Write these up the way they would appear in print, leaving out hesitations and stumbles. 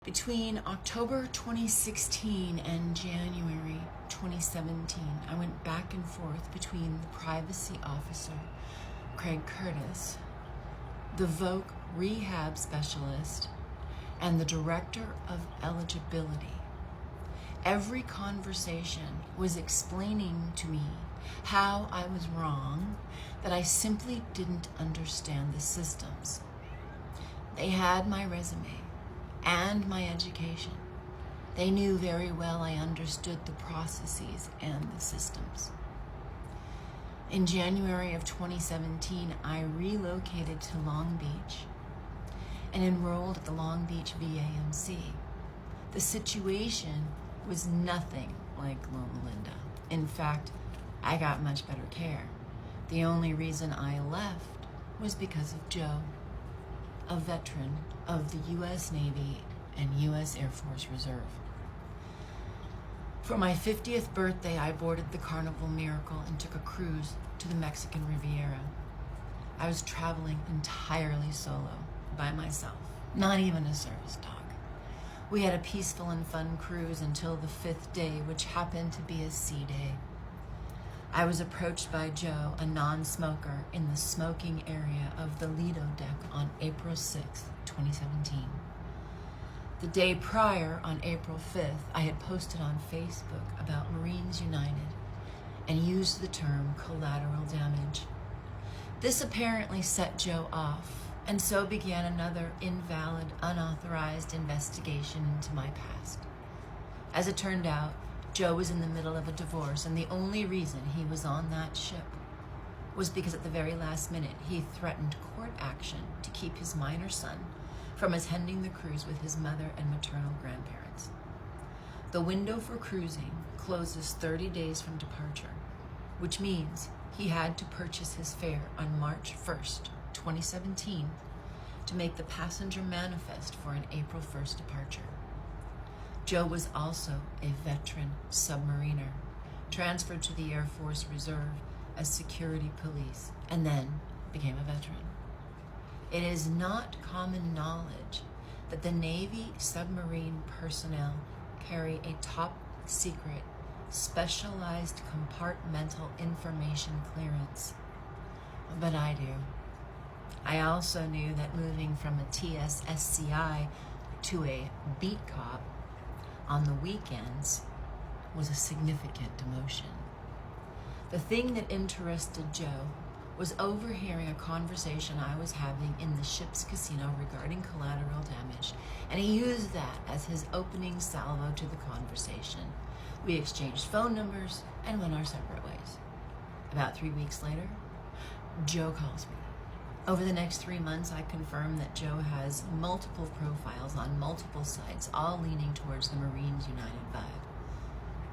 Between October 2016 and January 2017, I went back and forth between the privacy officer, Craig Curtis, the Voc rehab specialist, and the director of eligibility. Every conversation was explaining to me how I was wrong, that I simply didn't understand the systems. They had my resume and my education. They knew very well I understood the processes and the systems. In January of 2017, I relocated to Long Beach and enrolled at the Long Beach VAMC. The situation was nothing like Loma Linda. In fact, I got much better care. The only reason I left was because of Joe, a veteran of the U.S. Navy and U.S. Air Force Reserve. For my 50th birthday, I boarded the Carnival Miracle and took a cruise to the Mexican Riviera. I was traveling entirely solo, by myself, not even a service dog. We had a peaceful and fun cruise until the 5th day, which happened to be a sea day. I was approached by Joe, a non-smoker, in the smoking area of the Lido deck on April 6th, 2017. The day prior, on April 5th, I had posted on Facebook about Marines United and used the term collateral damage. This apparently set Joe off, and so began another invalid, unauthorized investigation into my past. As it turned out, Joe was in the middle of a divorce, and the only reason he was on that ship was because at the very last minute he threatened court action to keep his minor son from attending the cruise with his mother and maternal grandparents. The window for cruising closes 30 days from departure, which means he had to purchase his fare on March 1st, 2017, to make the passenger manifest for an April 1st departure. Joe was also a veteran submariner, transferred to the Air Force Reserve as security police, and then became a veteran. It is not common knowledge that the Navy submarine personnel carry a top secret, specialized compartmental information clearance. But I do. I also knew that moving from a TSSCI to a beat cop on the weekends was a significant demotion. The thing that interested Joe was overhearing a conversation I was having in the ship's casino regarding collateral damage, and he used that as his opening salvo to the conversation. We exchanged phone numbers and went our separate ways. About 3 weeks later, Joe calls me. Over the next 3 months, I confirmed that Joe has multiple profiles on multiple sites, all leaning towards the Marines United vibe.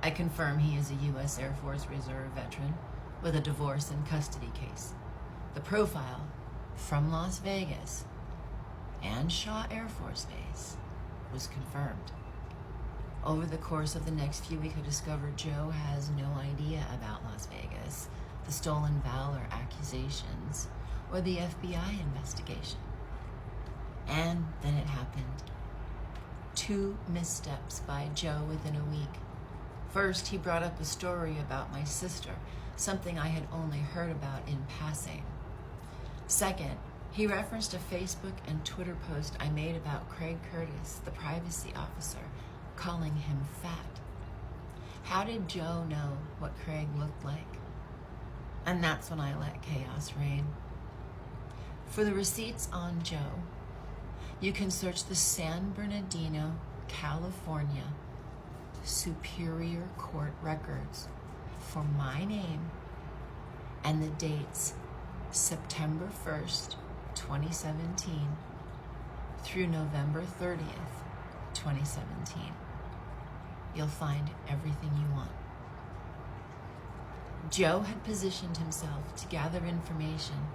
I confirm he is a U.S. Air Force Reserve veteran with a divorce and custody case. The profile from Las Vegas and Shaw Air Force Base was confirmed. Over the course of the next few weeks, I discovered Joe has no idea about Las Vegas, the stolen valor accusations, or the FBI investigation. And then it happened. 2 missteps by Joe within a week. First, he brought up a story about my sister, something I had only heard about in passing. Second, he referenced a Facebook and Twitter post I made about Craig Curtis, the privacy officer, calling him fat. How did Joe know what Craig looked like? And that's when I let chaos reign. For the receipts on Joe, you can search the San Bernardino, California Superior Court records for my name and the dates September 1st, 2017 through November 30th, 2017. You'll find everything you want. Joe had positioned himself to gather information,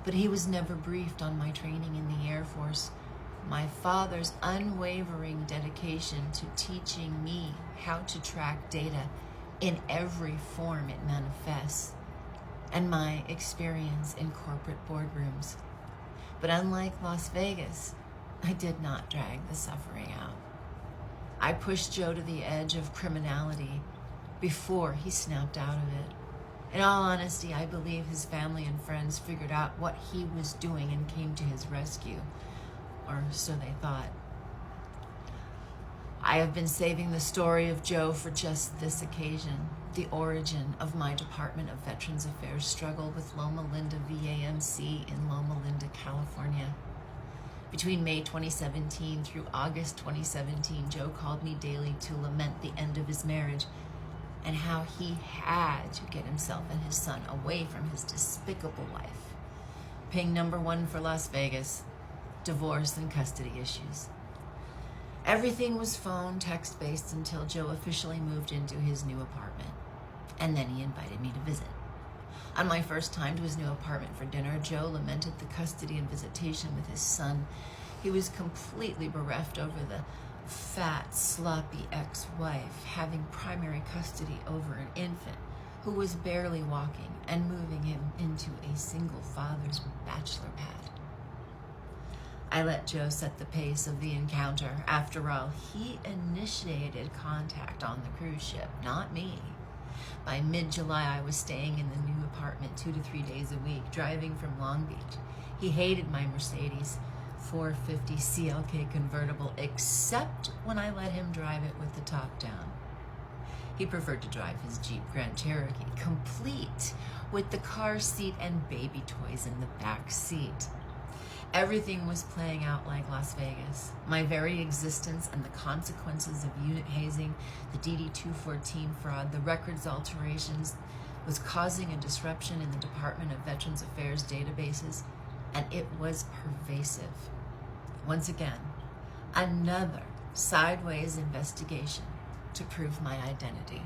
but he was never briefed on my training in the Air Force, my father's unwavering dedication to teaching me how to track data in every form it manifests, and my experience in corporate boardrooms. But unlike Las Vegas, I did not drag the suffering out. I pushed Joe to the edge of criminality before he snapped out of it. In all honesty, I believe his family and friends figured out what he was doing and came to his rescue, or so they thought. I have been saving the story of Joe for just this occasion, the origin of my Department of Veterans Affairs struggle with Loma Linda VAMC in Loma Linda, California. Between May 2017 through August 2017, Joe called me daily to lament the end of his marriage and how he had to get himself and his son away from his despicable life. Ping number 1 for Las Vegas, divorce and custody issues. Everything was phone, text-based until Joe officially moved into his new apartment, and then he invited me to visit. On my first time to his new apartment for dinner, Joe lamented the custody and visitation with his son. He was completely bereft over the fat, sloppy ex-wife having primary custody over an infant who was barely walking and moving him into a single father's bachelor pad. I let Joe set the pace of the encounter. After all, he initiated contact on the cruise ship, not me. By mid-July, I was staying in the new apartment 2 to 3 days a week, driving from Long Beach. He hated my Mercedes 450 CLK convertible, except when I let him drive it with the top down. He preferred to drive his Jeep Grand Cherokee, complete with the car seat and baby toys in the back seat. Everything was playing out like Las Vegas. My very existence and the consequences of unit hazing, the DD-214 fraud, the records alterations was causing a disruption in the Department of Veterans Affairs databases, and it was pervasive. Once again, another sideways investigation to prove my identity.